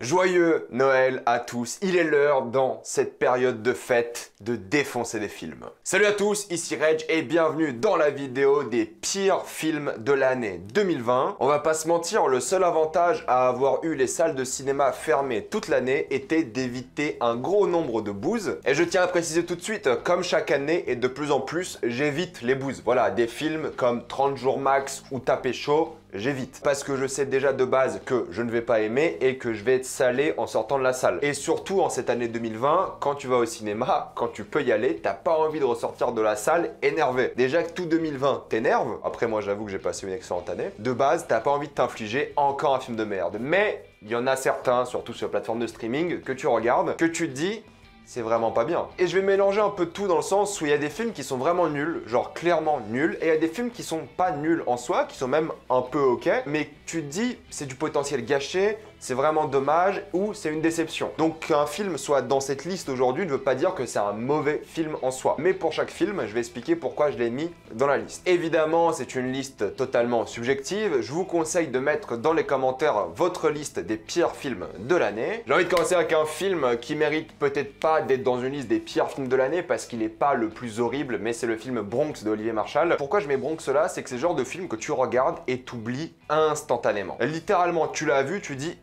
Joyeux Noël à tous, il est l'heure dans cette période de fête de défoncer des films. Salut à tous, ici Reg et bienvenue dans la vidéo des pires films de l'année 2020. On va pas se mentir, le seul avantage à avoir eu les salles de cinéma fermées toute l'année était d'éviter un gros nombre de bouses. Et je tiens à préciser tout de suite, comme chaque année et de plus en plus, j'évite les bouses. Voilà, des films comme 30 jours max ou Taper chaud, j'évite. Parce que je sais déjà de base que je ne vais pas aimer et que je vais être salé en sortant de la salle. Et surtout en cette année 2020, quand tu vas au cinéma, quand tu peux y aller, t'as pas envie de ressortir de la salle énervé. Déjà que tout 2020 t'énerve, après moi j'avoue que j'ai passé une excellente année, de base t'as pas envie de t'infliger encore un film de merde. Mais il y en a certains, surtout sur les plateformes de streaming, que tu regardes, que tu te dis c'est vraiment pas bien. Et je vais mélanger un peu tout dans le sens où il y a des films qui sont vraiment nuls, genre clairement nuls, et il y a des films qui sont pas nuls en soi, qui sont même un peu ok, mais tu te dis c'est du potentiel gâché, c'est vraiment dommage ou c'est une déception. Donc qu'un film soit dans cette liste aujourd'hui ne veut pas dire que c'est un mauvais film en soi. Mais pour chaque film, je vais expliquer pourquoi je l'ai mis dans la liste. Évidemment, c'est une liste totalement subjective. Je vous conseille de mettre dans les commentaires votre liste des pires films de l'année. J'ai envie de commencer avec un film qui mérite peut-être pas d'être dans une liste des pires films de l'année parce qu'il n'est pas le plus horrible, mais c'est le film Bronx d'Olivier Marshall. Pourquoi je mets Bronx là? C'est que c'est le genre de film que tu regardes et t'oublies instantanément. Littéralement, tu l'as vu, tu dis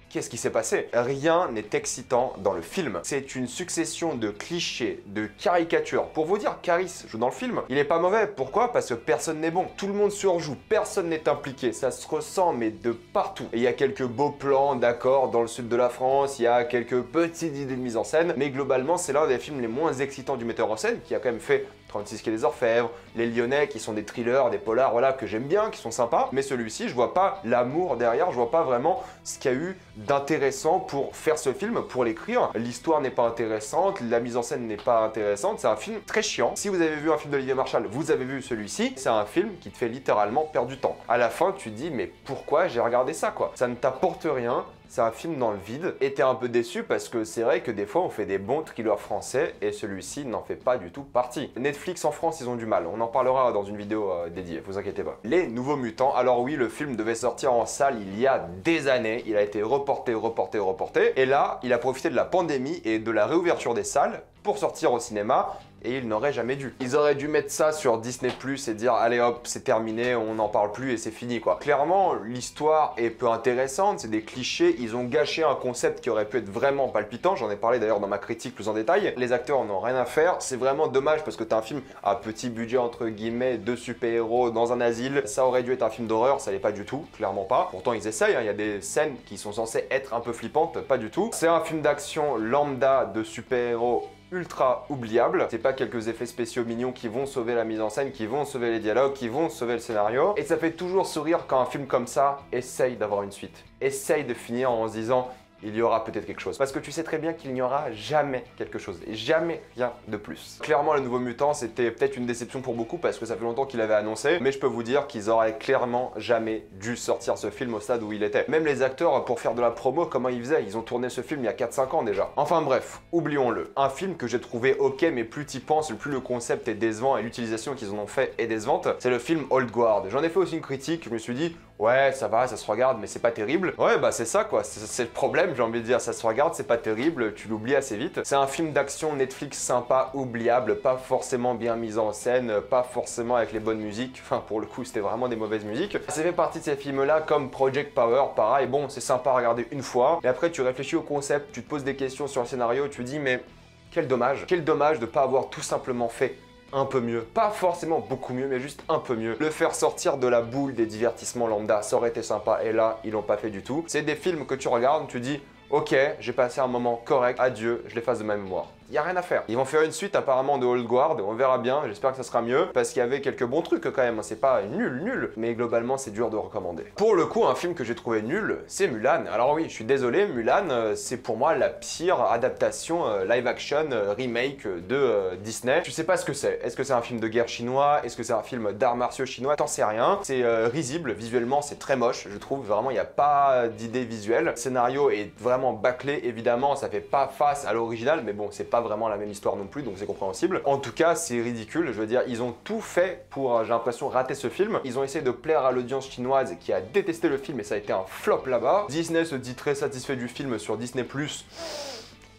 qu'est-ce qui s'est passé? Rien n'est excitant dans le film. C'est une succession de clichés, de caricatures. Pour vous dire, Caris joue dans le film. Il est pas mauvais. Pourquoi? Parce que personne n'est bon. Tout le monde surjoue. Personne n'est impliqué. Ça se ressent, mais de partout. Et il y a quelques beaux plans, d'accord, dans le sud de la France. Il y a quelques petites idées de mise en scène. Mais globalement, c'est l'un des films les moins excitants du metteur en scène, qui a quand même fait 36 quai des Orfèvres, Les Lyonnais, qui sont des thrillers, des polars, voilà, que j'aime bien, qui sont sympas. Mais celui-ci, je vois pas l'amour derrière, je vois pas vraiment ce qu'il y a eu d'intéressant pour faire ce film, pour l'écrire. L'histoire n'est pas intéressante, la mise en scène n'est pas intéressante, c'est un film très chiant. Si vous avez vu un film d'Olivier Marshall, vous avez vu celui-ci, c'est un film qui te fait littéralement perdre du temps. À la fin, tu te dis, mais pourquoi j'ai regardé ça, quoi? Ça ne t'apporte rien. C'est un film dans le vide et t'es un peu déçu parce que c'est vrai que des fois on fait des bons thrillers français et celui-ci n'en fait pas du tout partie. Netflix en France ils ont du mal, on en parlera dans une vidéo dédiée, vous inquiétez pas. Les Nouveaux Mutants, alors oui le film devait sortir en salle il y a des années, il a été reporté et là il a profité de la pandémie et de la réouverture des salles pour sortir au cinéma et ils n'auraient jamais dû. Ils auraient dû mettre ça sur Disney+ et dire allez hop c'est terminé, on n'en parle plus et c'est fini quoi. Clairement l'histoire est peu intéressante, c'est des clichés, ils ont gâché un concept qui aurait pu être vraiment palpitant, j'en ai parlé d'ailleurs dans ma critique plus en détail. Les acteurs n'ont rien à faire, c'est vraiment dommage parce que t'as un film à petit budget entre guillemets de super-héros dans un asile, ça aurait dû être un film d'horreur, ça l'est pas du tout, clairement pas. Pourtant ils essayent, hein. Il y a des scènes qui sont censées être un peu flippantes, pas du tout. C'est un film d'action lambda de super-héros ultra oubliable. C'est pas quelques effets spéciaux mignons qui vont sauver la mise en scène, qui vont sauver les dialogues, qui vont sauver le scénario. Et ça fait toujours sourire quand un film comme ça essaye d'avoir une suite. Essaye de finir en se disant il y aura peut-être quelque chose. Parce que tu sais très bien qu'il n'y aura jamais quelque chose. Et jamais rien de plus. Clairement, Le Nouveau Mutant, c'était peut-être une déception pour beaucoup parce que ça fait longtemps qu'il avait annoncé. Mais je peux vous dire qu'ils auraient clairement jamais dû sortir ce film au stade où il était. Même les acteurs, pour faire de la promo, comment ils faisaient? Ils ont tourné ce film il y a 4-5 ans déjà. Enfin bref, oublions-le. Un film que j'ai trouvé ok, mais plus t'y penses, plus le concept est décevant et l'utilisation qu'ils en ont fait est décevante. C'est le film Old Guard. J'en ai fait aussi une critique, je me suis dit ouais, ça va, ça se regarde, mais c'est pas terrible. Ouais, bah c'est ça quoi, c'est le problème, j'ai envie de dire, ça se regarde, c'est pas terrible, tu l'oublies assez vite. C'est un film d'action Netflix sympa, oubliable, pas forcément bien mis en scène, pas forcément avec les bonnes musiques, enfin pour le coup c'était vraiment des mauvaises musiques. Ça fait partie de ces films-là comme Project Power, pareil, bon c'est sympa à regarder une fois, et après tu réfléchis au concept, tu te poses des questions sur le scénario, tu te dis mais quel dommage de pas avoir tout simplement fait un peu mieux. Pas forcément beaucoup mieux, mais juste un peu mieux. Le faire sortir de la boule des divertissements lambda, ça aurait été sympa. Et là, ils l'ont pas fait du tout. C'est des films que tu regardes, tu dis ok, j'ai passé un moment correct, adieu, je l'efface de ma mémoire. Il n'y a rien à faire. Ils vont faire une suite apparemment de Old Guard, on verra bien, j'espère que ça sera mieux, parce qu'il y avait quelques bons trucs quand même, c'est pas nul, mais globalement c'est dur de recommander. Pour le coup, un film que j'ai trouvé nul, c'est Mulan. Alors oui, je suis désolé, Mulan, c'est pour moi la pire adaptation live action remake de Disney. Je sais pas ce que c'est. Est-ce que c'est un film de guerre chinois? Est-ce que c'est un film d'arts martiaux chinois? T'en sais rien. C'est risible, visuellement c'est très moche, je trouve, vraiment il n'y a pas d'idée visuelle. Le scénario est vraiment bâclé, évidemment, ça fait pas face à l'original, mais bon, c'est pas vraiment la même histoire non plus, donc c'est compréhensible. En tout cas, c'est ridicule, je veux dire, ils ont tout fait pour, j'ai l'impression, rater ce film. Ils ont essayé de plaire à l'audience chinoise qui a détesté le film et ça a été un flop là-bas. Disney se dit très satisfait du film sur Disney+.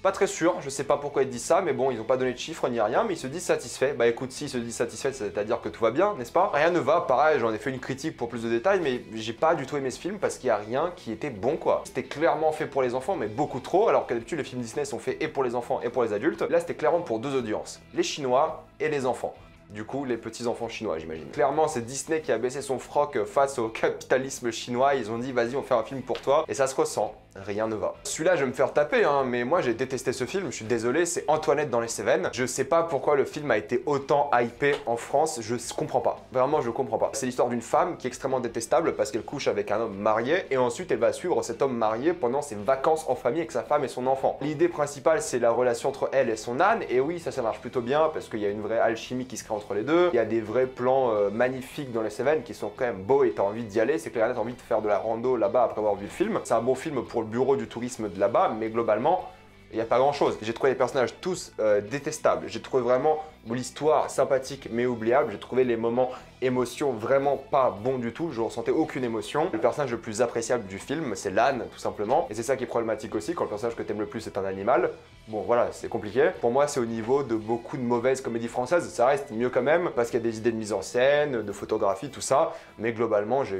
Pas très sûr, je sais pas pourquoi ils disent ça, mais bon, ils ont pas donné de chiffres ni rien, mais ils se disent satisfaits. Bah écoute, s'ils se disent satisfaits, c'est-à-dire que tout va bien, n'est-ce pas? Rien ne va, pareil, j'en ai fait une critique pour plus de détails, mais j'ai pas du tout aimé ce film parce qu'il y a rien qui était bon, quoi. C'était clairement fait pour les enfants, mais beaucoup trop, alors que d'habitude, les films Disney sont faits et pour les enfants et pour les adultes. Là, c'était clairement pour deux audiences, les Chinois et les enfants. Du coup, les petits-enfants chinois, j'imagine. Clairement, c'est Disney qui a baissé son froc face au capitalisme chinois. Ils ont dit, vas-y, on fait un film pour toi. Et ça se ressent. Rien ne va. Celui-là, je vais me faire taper, hein, mais moi, j'ai détesté ce film. Je suis désolé, c'est Antoinette dans les Cévennes. Je sais pas pourquoi le film a été autant hypé en France. Je comprends pas. Vraiment, je comprends pas. C'est l'histoire d'une femme qui est extrêmement détestable parce qu'elle couche avec un homme marié et ensuite, elle va suivre cet homme marié pendant ses vacances en famille avec sa femme et son enfant. L'idée principale, c'est la relation entre elle et son âne. Et oui, ça marche plutôt bien parce qu'il y a une vraie alchimie qui se crée entre les deux. Il y a des vrais plans magnifiques dans les Cévennes qui sont quand même beaux et t'as envie d'y aller. C'est clair, t'as envie de faire de la rando là-bas après avoir vu le film. C'est un bon film pour le bureau du tourisme de là-bas, mais globalement, il n'y a pas grand-chose. J'ai trouvé les personnages tous détestables. J'ai trouvé vraiment l'histoire sympathique mais oubliable. J'ai trouvé les moments émotions vraiment pas bons du tout. Je ressentais aucune émotion. Le personnage le plus appréciable du film, c'est l'âne, tout simplement. Et c'est ça qui est problématique aussi, quand le personnage que t'aimes le plus est un animal. Bon, voilà, c'est compliqué. Pour moi, c'est au niveau de beaucoup de mauvaises comédies françaises. Ça reste mieux quand même, parce qu'il y a des idées de mise en scène, de photographie, tout ça. Mais globalement, je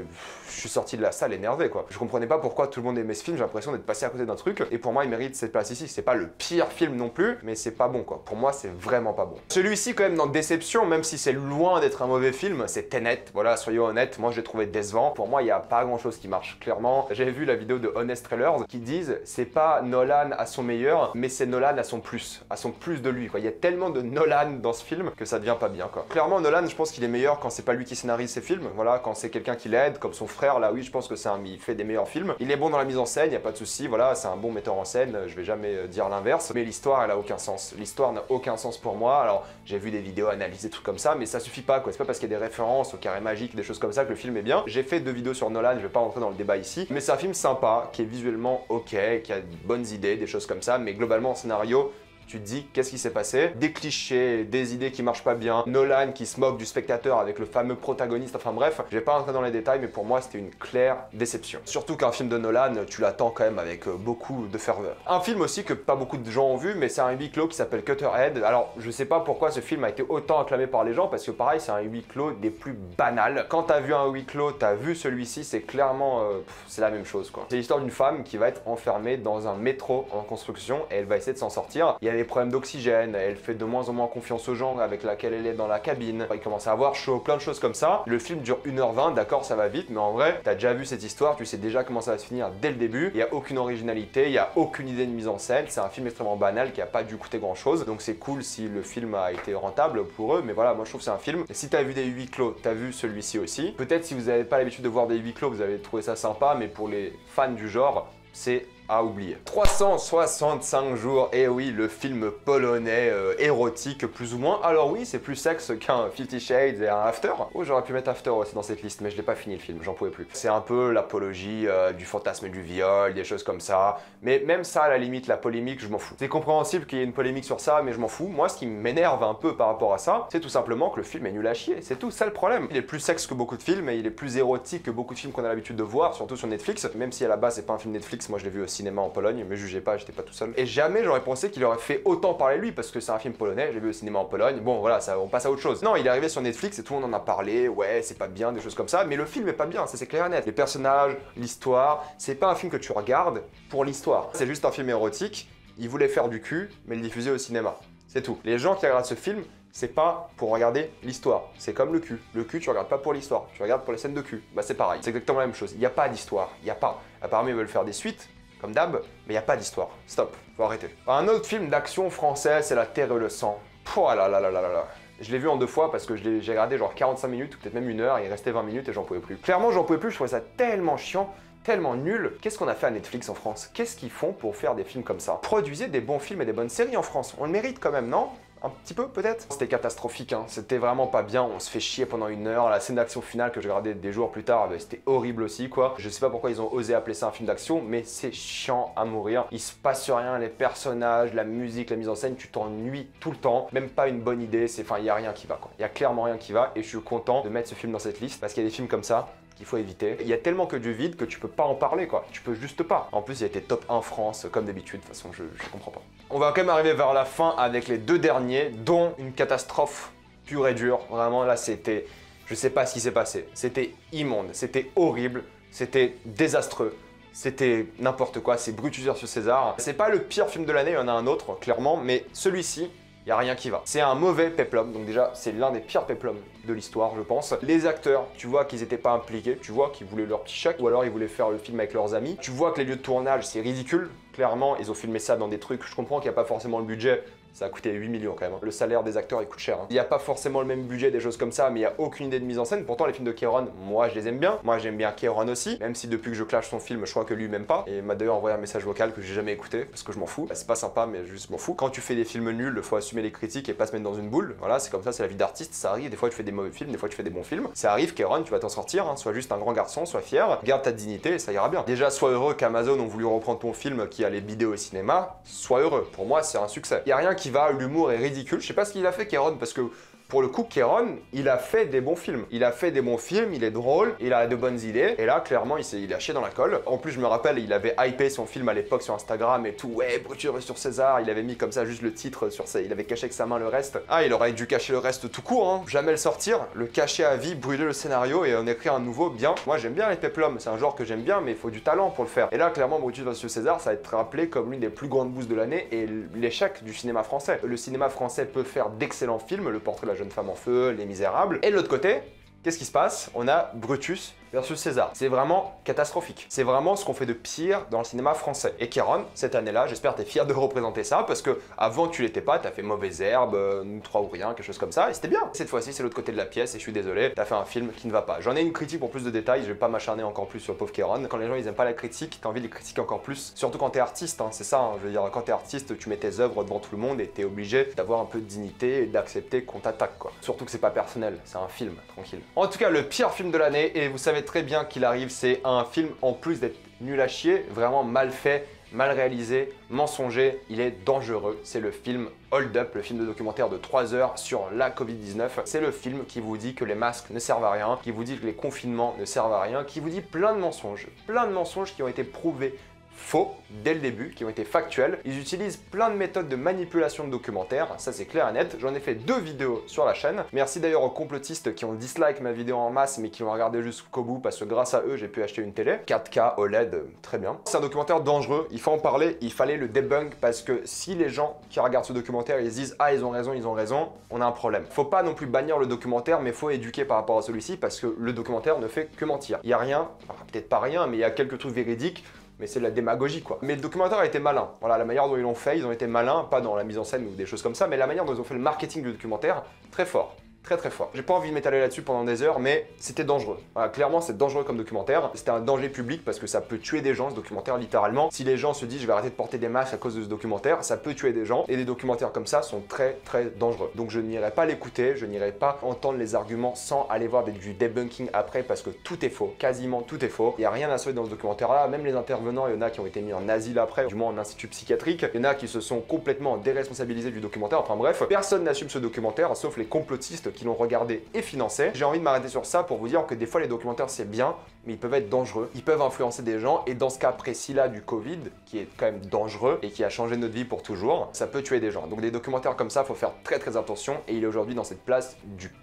suis sorti de la salle énervé, quoi. Je comprenais pas pourquoi tout le monde aimait ce film. J'ai l'impression d'être passé à côté d'un truc. Et pour moi, il mérite cette place ici. C'est pas le pire film non plus, mais c'est pas bon, quoi. Pour moi, c'est vraiment pas bon. Celui-ci, quand même, dans Déception, même si c'est loin d'être un mauvais film, c'est Tenet. Voilà, soyons honnêtes, moi, je l'ai trouvé décevant. Pour moi, il y a pas grand-chose qui marche, clairement. J'avais vu la vidéo de Honest Trailers qui disent c'est pas Nolan à son meilleur, mais c'est Nolan à son plus de lui, quoi. Il y a tellement de Nolan dans ce film que ça devient pas bien, quoi. Clairement, Nolan, je pense qu'il est meilleur quand c'est pas lui qui scénarise ses films, voilà, quand c'est quelqu'un qui l'aide, comme son frère, là, oui, je pense que il fait des meilleurs films. Il est bon dans la mise en scène, il y a pas de souci, voilà, c'est un bon metteur en scène, je vais jamais dire l'inverse, mais l'histoire, elle a aucun sens. L'histoire n'a aucun sens pour moi. Alors, j'ai vu des vidéos analysées, des trucs comme ça, mais ça suffit pas, quoi. C'est pas parce qu'il y a des références au carré magique, des choses comme ça que le film est bien. J'ai fait 2 vidéos sur Nolan, je vais pas rentrer dans le débat ici, mais c'est un film sympa, qui est visuellement ok, qui a de bonnes idées, des choses comme ça, mais globalement, en scénario, tu te dis, qu'est-ce qui s'est passé? Des clichés, des idées qui marchent pas bien, Nolan qui se moque du spectateur avec le fameux protagoniste, enfin bref, je vais pas rentrer dans les détails, mais pour moi, c'était une claire déception. Surtout qu'un film de Nolan, tu l'attends quand même avec beaucoup de ferveur. Un film aussi que pas beaucoup de gens ont vu, mais c'est un huis clos qui s'appelle Cutterhead. Alors, je sais pas pourquoi ce film a été autant acclamé par les gens, parce que pareil, c'est un huis clos des plus banals. Quand t'as vu un huis clos, t'as vu celui-ci, c'est clairement, c'est la même chose, quoi. C'est l'histoire d'une femme qui va être enfermée dans un métro en construction, et elle va essayer de s'en sortir. Il y a des problèmes d'oxygène, elle fait de moins en moins confiance aux gens avec lesquels elle est dans la cabine, il commence à avoir chaud, plein de choses comme ça. Le film dure 1h20, d'accord, ça va vite, mais en vrai, t'as déjà vu cette histoire, tu sais déjà comment ça va se finir dès le début, il n'y a aucune originalité, il n'y a aucune idée de mise en scène, c'est un film extrêmement banal qui a pas dû coûter grand chose, donc c'est cool si le film a été rentable pour eux, mais voilà, moi je trouve que c'est un film. Et si t'as vu des huis clos, t'as vu celui-ci aussi. Peut-être si vous n'avez pas l'habitude de voir des huis clos, vous avez trouvé ça sympa, mais pour les fans du genre, c'est à oublier. 365 jours, et oui, le film polonais érotique plus ou moins. Alors oui, c'est plus sexe qu'un 50 Shades et un After. Oh, j'aurais pu mettre After aussi dans cette liste, mais je l'ai pas fini le film, j'en pouvais plus. C'est un peu l'apologie du fantasme du viol, des choses comme ça. Mais même ça, à la limite, la polémique, je m'en fous. C'est compréhensible qu'il y ait une polémique sur ça, mais je m'en fous. Moi, ce qui m'énerve un peu par rapport à ça, c'est tout simplement que le film est nul à chier. C'est tout ça le problème. Il est plus sexe que beaucoup de films, et il est plus érotique que beaucoup de films qu'on a l'habitude de voir, surtout sur Netflix. Même si à la base, c'est pas un film Netflix, moi je l'ai vu aussi cinéma en Pologne, mais jugez pas, j'étais pas tout seul. Et jamais j'aurais pensé qu'il aurait fait autant parler lui, parce que c'est un film polonais, j'ai vu au cinéma en Pologne, bon voilà, ça, on passe à autre chose. Non, il est arrivé sur Netflix et tout le monde en a parlé, ouais, c'est pas bien, des choses comme ça, mais le film est pas bien, ça c'est clair et net. Les personnages, l'histoire, c'est pas un film que tu regardes pour l'histoire. C'est juste un film érotique, il voulait faire du cul, mais le diffuser au cinéma. C'est tout. Les gens qui regardent ce film, c'est pas pour regarder l'histoire. C'est comme le cul. Le cul, tu regardes pas pour l'histoire, tu regardes pour les scènes de cul. Bah c'est pareil, c'est exactement la même chose. Il n'y a pas d'histoire, il n'y a pas. Apparemment, ils veulent faire des suites, comme d'hab, mais il n'y a pas d'histoire. Stop, faut arrêter. Un autre film d'action français, c'est La Terre et le Sang. Pouah là là là là là là. Je l'ai vu en 2 fois parce que j'ai regardé genre 45 minutes, ou peut-être même 1 heure, et il restait 20 minutes et j'en pouvais plus. Clairement, j'en pouvais plus, je trouvais ça tellement chiant, tellement nul. Qu'est-ce qu'on a fait à Netflix en France? Qu'est-ce qu'ils font pour faire des films comme ça? Produisez des bons films et des bonnes séries en France. On le mérite quand même, non? un petit peu peut-être. C'était catastrophique, hein. C'était vraiment pas bien, on se fait chier pendant 1 heure. La scène d'action finale que j'ai regardé des jours plus tard, bah, c'était horrible aussi quoi. Je sais pas pourquoi ils ont osé appeler ça un film d'action, mais c'est chiant à mourir. Il se passe rien, les personnages, la musique, la mise en scène, tu t'ennuies tout le temps. Même pas une bonne idée, enfin il y a rien qui va quoi. Il y a clairement rien qui va et je suis content de mettre ce film dans cette liste parce qu'il y a des films comme ça qu'il faut éviter. Il y a tellement que du vide que tu peux pas en parler quoi, tu peux juste pas. En plus il a été top 1 France comme d'habitude, de toute façon je comprends pas. On va quand même arriver vers la fin avec les 2 derniers, dont une catastrophe pure et dure. Vraiment là c'était, je sais pas ce qui s'est passé, c'était immonde, c'était horrible, c'était désastreux. C'était n'importe quoi, c'est Brutus vs César. C'est pas le pire film de l'année, il y en a un autre clairement, mais celui-ci, il n'y a rien qui va. C'est un mauvais péplum, donc déjà c'est l'un des pires péplums de l'histoire je pense. Les acteurs, tu vois qu'ils n'étaient pas impliqués, tu vois qu'ils voulaient leur petit chèque, ou alors ils voulaient faire le film avec leurs amis. Tu vois que les lieux de tournage c'est ridicule, clairement ils ont filmé ça dans des trucs, je comprends qu'il n'y a pas forcément le budget. Ça a coûté 8 millions quand même. Le salaire des acteurs il coûte cher. Il n'y a pas forcément le même budget, des choses comme ça, mais il n'y a aucune idée de mise en scène. Pourtant les films de Kéron, moi je les aime bien. Moi j'aime bien Kéron aussi, même si depuis que je clash son film, je crois que lui m'aime pas. Et il m'a d'ailleurs envoyé un message vocal que j'ai jamais écouté, parce que je m'en fous. C'est pas sympa, mais juste m'en fous. Quand tu fais des films nuls, faut assumer les critiques et pas se mettre dans une boule. Voilà, c'est comme ça, c'est la vie d'artiste, ça arrive. Des fois tu fais des mauvais films, des fois tu fais des bons films. Ça arrive, Kéron, tu vas t'en sortir. Hein. Sois juste un grand garçon, sois fier, garde ta dignité et ça ira bien. Déjà, sois heureux qu'Amazon ont voulu reprendre ton film qui allait bider au cinéma. Sois heureux. Pour moi, c'est un succès. Il y a rien qui va, l'humour est ridicule. Je sais pas ce qu'il a fait Kéron parce que pour le coup Kéron, il a fait des bons films. Il a fait des bons films, il est drôle, il a de bonnes idées et là clairement il a chié dans la colle. En plus je me rappelle, il avait hypé son film à l'époque sur Instagram et tout. Ouais, Brutus sur César, il avait mis comme ça juste le titre sur il avait caché avec sa main le reste. Ah, il aurait dû cacher le reste tout court hein. Jamais le sortir, le cacher à vie, brûler le scénario et en écrire un nouveau bien. Moi j'aime bien les péplums, c'est un genre que j'aime bien mais il faut du talent pour le faire. Et là clairement Brutus vs César, ça va être rappelé comme l'une des plus grandes bousses de l'année et l'échec du cinéma français. Le cinéma français peut faire d'excellents films, Le Portrait de la jeune femme en feu, Les Misérables. Et de l'autre côté, qu'est-ce qui se passe? On a Brutus versus César. C'est vraiment catastrophique. C'est vraiment ce qu'on fait de pire dans le cinéma français. Et Kéron, cette année-là, j'espère que t'es fier de représenter ça, parce que avant tu l'étais pas, t'as fait Mauvaise Herbe, Nous trois ou rien, quelque chose comme ça, et c'était bien. Cette fois-ci, c'est l'autre côté de la pièce, et je suis désolé, t'as fait un film qui ne va pas. J'en ai une critique pour plus de détails, je vais pas m'acharner encore plus sur le pauvre Kéron. Quand les gens ils aiment pas la critique, t'as envie de les critiquer encore plus, surtout quand t'es artiste, hein, c'est ça, hein. Je veux dire, quand t'es artiste, tu mets tes œuvres devant tout le monde, et t'es obligé d'avoir un peu de dignité et d'accepter qu'on t'attaque, quoi. Surtout que c'est pas personnel, c'est un film, tranquille. En tout cas, le pire film de l'année, et vous savez très bien qu'il arrive, c'est un film, en plus d'être nul à chier, vraiment mal fait, mal réalisé, mensonger, il est dangereux. C'est le film Hold Up, le film de documentaire de 3 heures sur la Covid-19. C'est le film qui vous dit que les masques ne servent à rien, qui vous dit que les confinements ne servent à rien, qui vous dit plein de mensonges qui ont été prouvés faux dès le début, qui ont été factuels. Ils utilisent plein de méthodes de manipulation de documentaires, ça c'est clair et net. J'en ai fait 2 vidéos sur la chaîne. Merci d'ailleurs aux complotistes qui ont dislike ma vidéo en masse mais qui l'ont regardé jusqu'au bout parce que grâce à eux j'ai pu acheter une télé 4K OLED, très bien. C'est un documentaire dangereux, il faut en parler, il fallait le debunk parce que si les gens qui regardent ce documentaire ils se disent ah ils ont raison, on a un problème. Faut pas non plus bannir le documentaire mais faut éduquer par rapport à celui-ci parce que le documentaire ne fait que mentir. Il y a rien, peut-être pas rien mais il y a quelques trucs véridiques. Mais c'est de la démagogie quoi. Mais le documentaire a été malin. Voilà, la manière dont ils l'ont fait, ils ont été malins, pas dans la mise en scène ou des choses comme ça, mais la manière dont ils ont fait le marketing du documentaire, très fort. Très fort. J'ai pas envie de m'étaler là-dessus pendant des heures, mais c'était dangereux. Voilà, clairement, c'est dangereux comme documentaire. C'était un danger public parce que ça peut tuer des gens, ce documentaire, littéralement. Si les gens se disent je vais arrêter de porter des masques à cause de ce documentaire, ça peut tuer des gens. Et des documentaires comme ça sont très dangereux. Donc je n'irai pas l'écouter, je n'irai pas entendre les arguments sans aller voir du debunking après parce que tout est faux. Quasiment tout est faux. Il n'y a rien à sauver dans ce documentaire-là. Même les intervenants, il y en a qui ont été mis en asile après, du moins en institut psychiatrique. Il y en a qui se sont complètement déresponsabilisés du documentaire. Enfin bref, personne n'assume ce documentaire sauf les complotistes qui l'ont regardé et financé. J'ai envie de m'arrêter sur ça pour vous dire que des fois les documentaires c'est bien, mais ils peuvent être dangereux, ils peuvent influencer des gens et dans ce cas précis là du Covid, qui est quand même dangereux et qui a changé notre vie pour toujours, ça peut tuer des gens. Donc des documentaires comme ça, faut faire très attention et il est aujourd'hui dans cette place du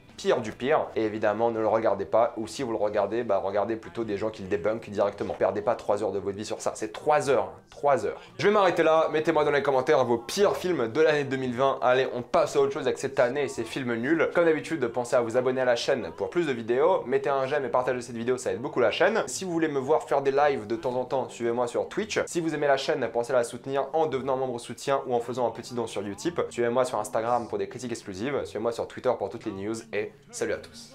pire et évidemment ne le regardez pas ou si vous le regardez, bah regardez plutôt des gens qui le débunkent directement. Perdez pas 3 heures de votre vie sur ça, c'est 3 heures, 3 heures. Je vais m'arrêter là, mettez-moi dans les commentaires vos pires films de l'année 2020. Allez, on passe à autre chose avec cette année et ces films nuls. Comme d'habitude, pensez à vous abonner à la chaîne pour plus de vidéos, mettez un j'aime et partagez cette vidéo, ça aide beaucoup la chaîne. Si vous voulez me voir faire des lives de temps en temps, suivez-moi sur Twitch. Si vous aimez la chaîne, pensez à la soutenir en devenant membre soutien ou en faisant un petit don sur Utip. Suivez-moi sur Instagram pour des critiques exclusives, suivez-moi sur Twitter pour toutes les news et salut à tous.